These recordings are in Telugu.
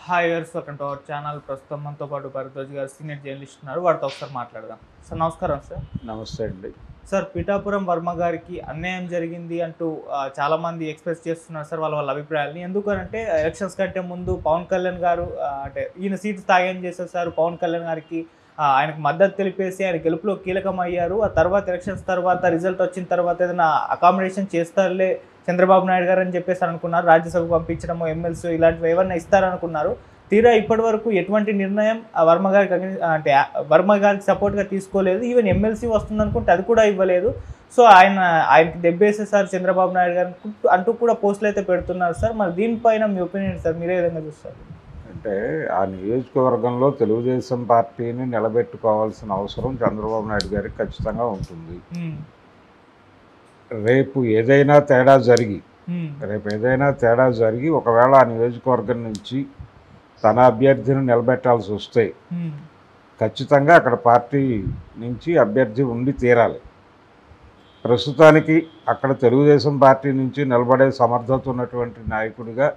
Hi viewers, welcome to our channel. ప్రస్తుతం మనతో పాటు భరద్వాజ్ గారు సీనియర్ జర్నలిస్ట్ ఉన్నారు. వారితో ఒకసారి మాట్లాడదాం. సార్ నమస్కారం. సార్ నమస్తే అండి. సార్ పిఠాపురం వర్మ గారికి అన్యాయం జరిగింది అంటూ చాలామంది ఎక్స్ప్రెస్ చేస్తున్నారు సార్ వాళ్ళ అభిప్రాయాలని. ఎందుకనంటే ఎలక్షన్స్ కంటే ముందు పవన్ కళ్యాణ్ గారు అంటే ఈయన సీటు త్యాగం చేశారు సార్. పవన్ కళ్యాణ్ గారికి ఆయనకు మద్దతు తెలిపేసి ఆయన గెలుపులో కీలకం అయ్యారు. ఆ తర్వాత ఎలక్షన్స్ తర్వాత రిజల్ట్ వచ్చిన తర్వాత ఏదైనా అకామిడేషన్ చేస్తారులే చంద్రబాబు నాయుడు గారు అని చెప్పేసి అనుకున్నారు. రాజ్యసభకు పంపించడము, ఎమ్మెల్సీ ఇలాంటివి ఏమన్నా ఇస్తారనుకున్నారు. తీరా ఇప్పటి వరకు ఎటువంటి నిర్ణయం వర్మ గారికి అంటే వర్మ గారికి సపోర్ట్గా తీసుకోలేదు. ఈవెన్ ఎమ్మెల్సీ వస్తుంది అనుకుంటే అది కూడా ఇవ్వలేదు. సో ఆయనకి దెబ్బేసేసారు చంద్రబాబు నాయుడు గారు అంటూ కూడా పోస్టులు అయితే పెడుతున్నారు సార్. మరి దీనిపైన మీ ఒపీనియన్ సార్, మీరే విధంగా చూస్తారు? అంటే ఆ నియోజకవర్గంలో తెలుగుదేశం పార్టీని నిలబెట్టుకోవాల్సిన అవసరం చంద్రబాబు నాయుడు గారికి ఖచ్చితంగా ఉంటుంది. రేపు ఏదైనా తేడా జరిగి ఒకవేళ ఆ నియోజకవర్గం నుంచి తన అభ్యర్థిని నిలబెట్టాల్సి వస్తే ఖచ్చితంగా అక్కడ పార్టీ నుంచి అభ్యర్థి ఉండి తీరాలి. ప్రస్తుతానికి అక్కడ తెలుగుదేశం పార్టీ నుంచి నిలబడే సమర్థత ఉన్నటువంటి నాయకుడిగా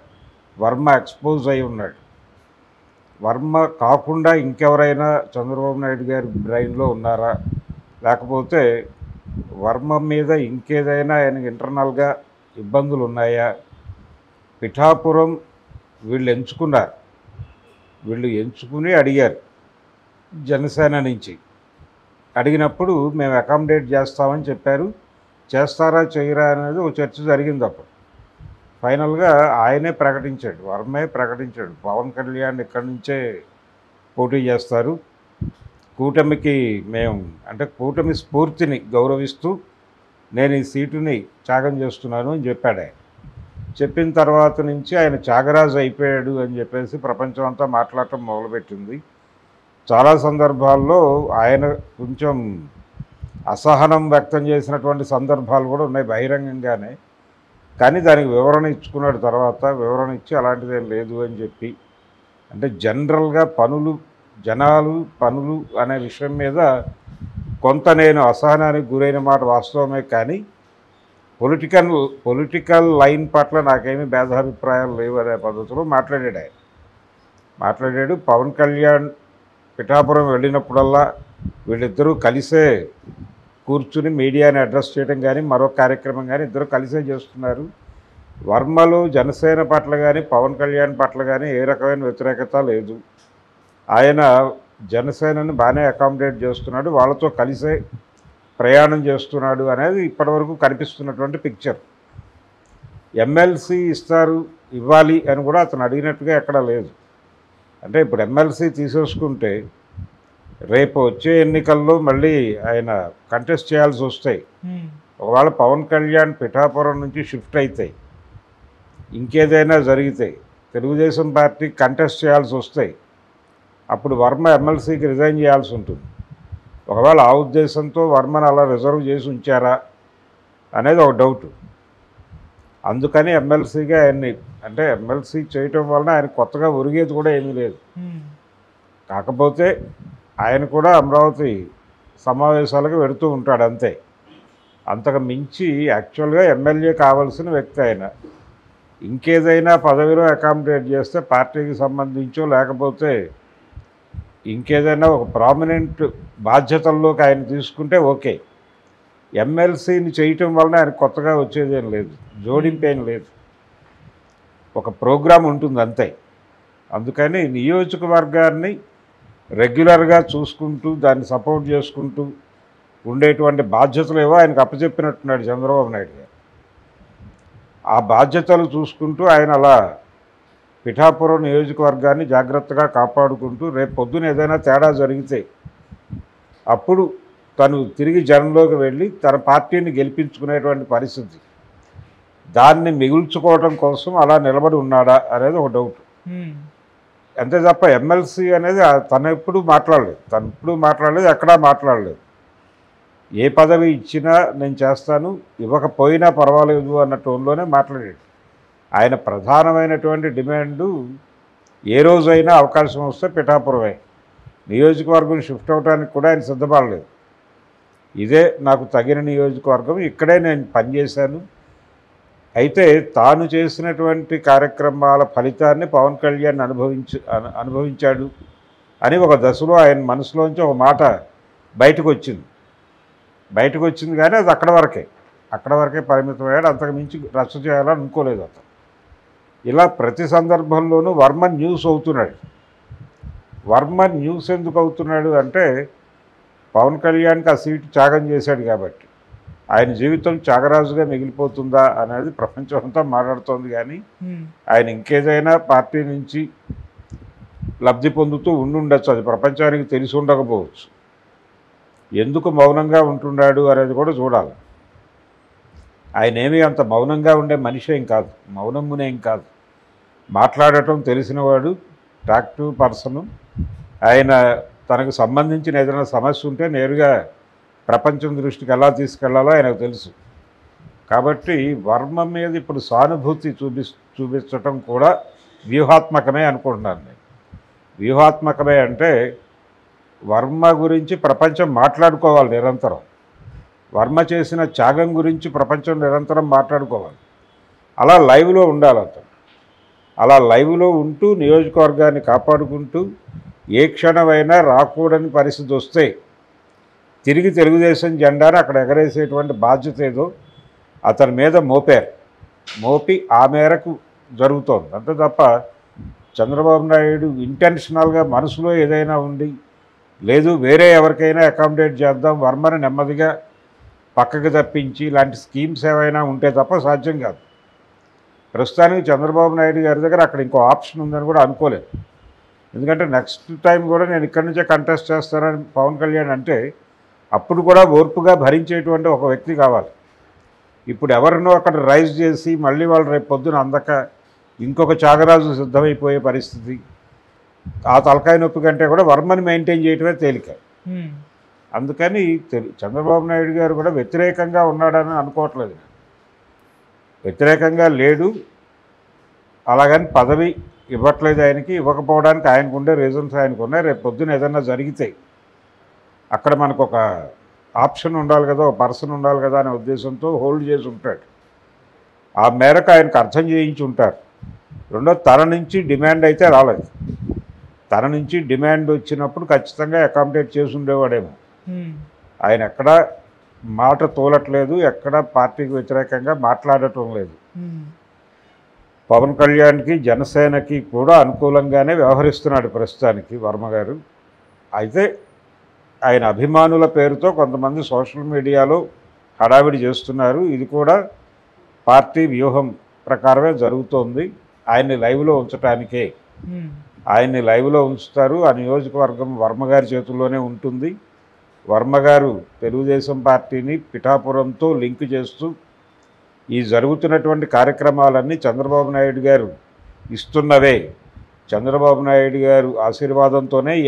వర్మ ఎక్స్పోజ్ అయి ఉన్నాడు. వర్మ కాకుండా ఇంకెవరైనా చంద్రబాబు నాయుడు గారి బ్రెయిన్లో ఉన్నారా, లేకపోతే వర్మ మీద ఇంకేదైనా ఆయనకి ఇంటర్నల్గా ఇబ్బందులు ఉన్నాయా? పిఠాపురం వీళ్ళు ఎంచుకుని అడిగారు జనసేన నుంచి. అడిగినప్పుడు మేము అకామిడేట్ చేస్తామని చెప్పారు. చేస్తారా చేయరా అనేది ఒక చర్చ జరిగింది. అప్పుడు ఫైనల్గా ఆయనే ప్రకటించాడు, వర్మే ప్రకటించాడు, పవన్ కళ్యాణ్ ఇక్కడి నుంచే పోటీ చేస్తారు, కూటమికి కూటమి స్ఫూర్తిని గౌరవిస్తూ నేను ఈ సీటుని త్యాగం చేస్తున్నాను అని చెప్పాడు. ఆయన చెప్పిన తర్వాత నుంచి ఆయన త్యాగరాజు అయిపోయాడు అని చెప్పేసి ప్రపంచం అంతా మాట్లాడటం మొదలుపెట్టింది. చాలా సందర్భాల్లో ఆయన కొంచెం అసహనం వ్యక్తం చేసినటువంటి సందర్భాలు కూడా ఉన్నాయి బహిరంగంగానే. కానీ దానికి వివరణ ఇచ్చుకున్నాడు. తర్వాత వివరణ ఇచ్చి అలాంటిదేం లేదు అని చెప్పి, అంటే జనరల్గా పనులు అనే విషయం మీద కొంత నేను అసహనానికి గురైన మాట వాస్తవమే. కానీ పొలిటికల్ లైన్ పట్ల నాకేమీ భేదాభిప్రాయాలు లేవు అనే పద్ధతిలో మాట్లాడాడు. పవన్ కళ్యాణ్ పిఠాపురం వెళ్ళినప్పుడల్లా వీళ్ళిద్దరూ కలిసే కూర్చుని మీడియాని అడ్రస్ చేయడం కానీ మరో కార్యక్రమం కానీ ఇద్దరు కలిసే చేస్తున్నారు. వర్మలో జనసేన పట్ల కానీ పవన్ కళ్యాణ్ పట్ల కానీ ఏ రకమైన వ్యతిరేకత లేదు. ఆయన జనసేనని బాగానే అకామిడేట్ చేస్తున్నాడు, వాళ్ళతో కలిసే ప్రయాణం చేస్తున్నాడు అనేది ఇప్పటివరకు కనిపిస్తున్నటువంటి పిక్చర్. ఎమ్మెల్సీ ఇవ్వాలి అని కూడా అతను అడిగినట్టుగా ఎక్కడా లేదు. అంటే ఇప్పుడు ఎమ్మెల్సీ తీసేసుకుంటే రేపు వచ్చే ఎన్నికల్లో మళ్ళీ ఆయన కంటెస్ట్ చేయాల్సి వస్తాయి. ఒకవేళ పవన్ కళ్యాణ్ పిఠాపురం నుంచి షిఫ్ట్ అయితే, ఇంకేదైనా జరిగితే తెలుగుదేశం పార్టీ కంటెస్ట్ చేయాల్సి వస్తాయి. అప్పుడు వర్మ ఎమ్మెల్సీకి రిజైన్ చేయాల్సి ఉంటుంది. ఒకవేళ ఆ ఉద్దేశంతో వర్మను అలా రిజర్వ్ చేసి ఉంచారా అనేది ఒక డౌట్. అందుకని ఎమ్మెల్సీగా ఆయన్ని ఎమ్మెల్సీ చేయటం వలన ఆయన కొత్తగా ఒరిగేది కూడా ఏమీ లేదు. కాకపోతే ఆయన కూడా అమరావతి సమావేశాలకు వెళుతూ ఉంటాడు అంతే. అంతకు మించి యాక్చువల్గా ఎమ్మెల్యే కావాల్సిన వ్యక్తి ఆయన. ఇంకేదైనా పదవిలో అకామిడేట్ చేస్తే పార్టీకి సంబంధించో లేకపోతే ఇంకేదైనా ఒక ప్రామినెంట్ బాధ్యతల్లోకి ఆయన తీసుకుంటే ఓకే. ఎమ్మెల్సీని చేయటం వలన ఆయన కొత్తగా వచ్చేదేం లేదు, జోడింపేం లేదు, ఒక ప్రోగ్రాం ఉంటుంది అంతే. అందుకని నియోజకవర్గాన్ని రెగ్యులర్గా చూసుకుంటూ దాన్ని సపోర్ట్ చేసుకుంటూ ఉండేటువంటి బాధ్యతలు ఏవో ఆయనకు అప్పచెప్పినట్టున్నాడు చంద్రబాబు నాయుడు గారు. ఆ బాధ్యతలు చూసుకుంటూ ఆయన అలా పిఠాపురం నియోజకవర్గాన్ని జాగ్రత్తగా కాపాడుకుంటూ రేపు పొద్దున ఏదైనా తేడా జరిగితే అప్పుడు తను తిరిగి జనంలోకి వెళ్ళి తన పార్టీని గెలిపించుకునేటువంటి పరిస్థితి, దాన్ని మిగుల్చుకోవడం కోసం అలా నిలబడి ఉన్నాడా అనేది ఒక డౌట్. అంతే తప్ప ఎమ్మెల్సీ అనేది తను ఎప్పుడు మాట్లాడలేదు, ఎక్కడా మాట్లాడలేదు. ఏ పదవి ఇచ్చినా నేను చేస్తాను, ఇవ్వకపోయినా పర్వాలేదు అన్న టోన్లోనే మాట్లాడాడు. ఆయన ప్రధానమైనటువంటి డిమాండు ఏ రోజైనా అవకాశం వస్తే పిఠాపురమే, నియోజకవర్గం షిఫ్ట్ అవడానికి కూడా ఆయన సిద్ధపడలేదు. ఇదే నాకు తగిన నియోజకవర్గం, ఇక్కడే నేను పనిచేశాను, అయితే తాను చేసినటువంటి కార్యక్రమాల ఫలితాన్ని పవన్ కళ్యాణ్ అనుభవించాడు అని ఒక దశలో ఆయన మనసులోంచి ఒక మాట బయటకు వచ్చింది కానీ అది అక్కడ వరకే పరిమితమయ్యాడు. అంతకు మించి రచ్చ చేయాలని అనుకోలేదు అతను. ఇలా ప్రతి సందర్భంలోనూ వర్మ న్యూస్ అవుతున్నాడు. వర్మ న్యూస్ ఎందుకు అవుతున్నాడు అంటే పవన్ కళ్యాణ్కి ఆ సీటు త్యాగం చేశాడు కాబట్టి ఆయన జీవితం త్యాగరాజుగా మిగిలిపోతుందా అనేది ప్రపంచం అంతా మాట్లాడుతోంది. కానీ ఆయన ఇంకేదైనా పార్టీ నుంచి లబ్ధి పొందుతూ ఉండుండొచ్చు, అది ప్రపంచానికి తెలిసి ఉండకపోవచ్చు. ఎందుకు మౌనంగా ఉంటున్నాడు అనేది కూడా చూడాలి. ఆయన ఏమీ అంత మౌనంగా ఉండే మనిషి ఏం కాదు, మౌనమునేం కాదు, మాట్లాడటం తెలిసినవాడు, యాక్టివ్ పర్సను. ఆయన తనకు సంబంధించిన ఏదైనా సమస్య ఉంటే నేరుగా ప్రపంచం దృష్టికి ఎలా తీసుకెళ్లాలో ఆయనకు తెలుసు. కాబట్టి వర్మ మీద ఇప్పుడు సానుభూతి చూపించటం కూడా వ్యూహాత్మకమే అనుకుంటున్నాను నేను. వ్యూహాత్మకమే అంటే వర్మ గురించి ప్రపంచం మాట్లాడుకోవాలి నిరంతరం. వర్మ చేసిన త్యాగం గురించి ప్రపంచం నిరంతరం మాట్లాడుకోవాలి. అలా లైవ్లో ఉండాలి అతను. అలా లైవ్లో ఉంటూ నియోజకవర్గాన్ని కాపాడుకుంటూ ఏ క్షణమైనా రాకూడని పరిస్థితి వస్తే తిరిగి తెలుగుదేశం జెండాను అక్కడ ఎగరేసేటువంటి బాధ్యత ఏదో అతని మీద మోపి ఆ మేరకు జరుగుతోంది. అంతే తప్ప చంద్రబాబు నాయుడు ఇంటెన్షనల్గా మనసులో ఏదైనా ఉండి లేదు వేరే ఎవరికైనా అకామిడేట్ చేద్దాం వర్మని నెమ్మదిగా పక్కకు తప్పించి ఇలాంటి స్కీమ్స్ ఏవైనా ఉంటే తప్ప సాధ్యం కాదు. ప్రస్తుతానికి చంద్రబాబు నాయుడు గారి దగ్గర అక్కడ ఇంకో ఆప్షన్ ఉందని కూడా అనుకోలేదు. ఎందుకంటే నెక్స్ట్ టైం కూడా నేను ఇక్కడి నుంచే కంటెస్ట్ చేస్తానని పవన్ కళ్యాణ్ అంటే అప్పుడు కూడా ఓర్పుగా భరించేటువంటి ఒక వ్యక్తి కావాలి. ఇప్పుడు ఎవరినో అక్కడ రైజ్ చేసి మళ్ళీ వాళ్ళు రేపు పొద్దున అందక ఇంకొక త్యాగరాజు సిద్ధమైపోయే పరిస్థితి. ఆ తలకాయ నొప్పి కంటే కూడా వర్మని మెయింటైన్ చేయటమే తేలిక. అందుకని చంద్రబాబు నాయుడు గారు కూడా వ్యతిరేకంగా ఉన్నాడని అనుకోవట్లేదు. వ్యతిరేకంగా లేడు, అలాగని పదవి ఇవ్వట్లేదు ఆయనకి. ఇవ్వకపోవడానికి ఆయనకు ఉండే రీజన్స్ ఆయనకు ఉన్నాయి. రేపు పొద్దున ఏదన్నా జరిగితే అక్కడ మనకు ఒక ఆప్షన్ ఉండాలి కదా, ఒక పర్సన్ ఉండాలి కదా అనే ఉద్దేశంతో హోల్డ్ చేసి ఉంటాడు. ఆ మేరకు ఆయనకు అర్థం చేయించి ఉంటారు. రెండో తన నుంచి డిమాండ్ అయితే రాలేదు. తన నుంచి డిమాండ్ వచ్చినప్పుడు ఖచ్చితంగా అకామిడేట్ చేసి ఉండేవాడేమో. ఆయన ఎక్కడా మాట తోలట్లేదు, ఎక్కడ పార్టీకి వ్యతిరేకంగా మాట్లాడటం లేదు. పవన్ కళ్యాణ్కి జనసేనకి కూడా అనుకూలంగానే వ్యవహరిస్తున్నాడు ప్రస్తుతానికి వర్మ గారు. అయితే ఆయన అభిమానుల పేరుతో కొంతమంది సోషల్ మీడియాలో హడావిడి చేస్తున్నారు. ఇది కూడా పార్టీ వ్యూహం ప్రకారమే జరుగుతోంది. ఆయన్ని లైవ్లో ఉంచడానికే. ఆయన్ని లైవ్లో ఉంచుతారు. ఆ నియోజకవర్గం వర్మగారి చేతుల్లోనే ఉంటుంది. వర్మగారు తెలుగుదేశం పార్టీని పిఠాపురంతో లింక్ చేస్తూ ఈ జరుగుతున్నటువంటి కార్యక్రమాలన్నీ చంద్రబాబు నాయుడు గారు ఇస్తున్నవే. చంద్రబాబు నాయుడు గారు ఆశీర్వాదంతోనే ఈ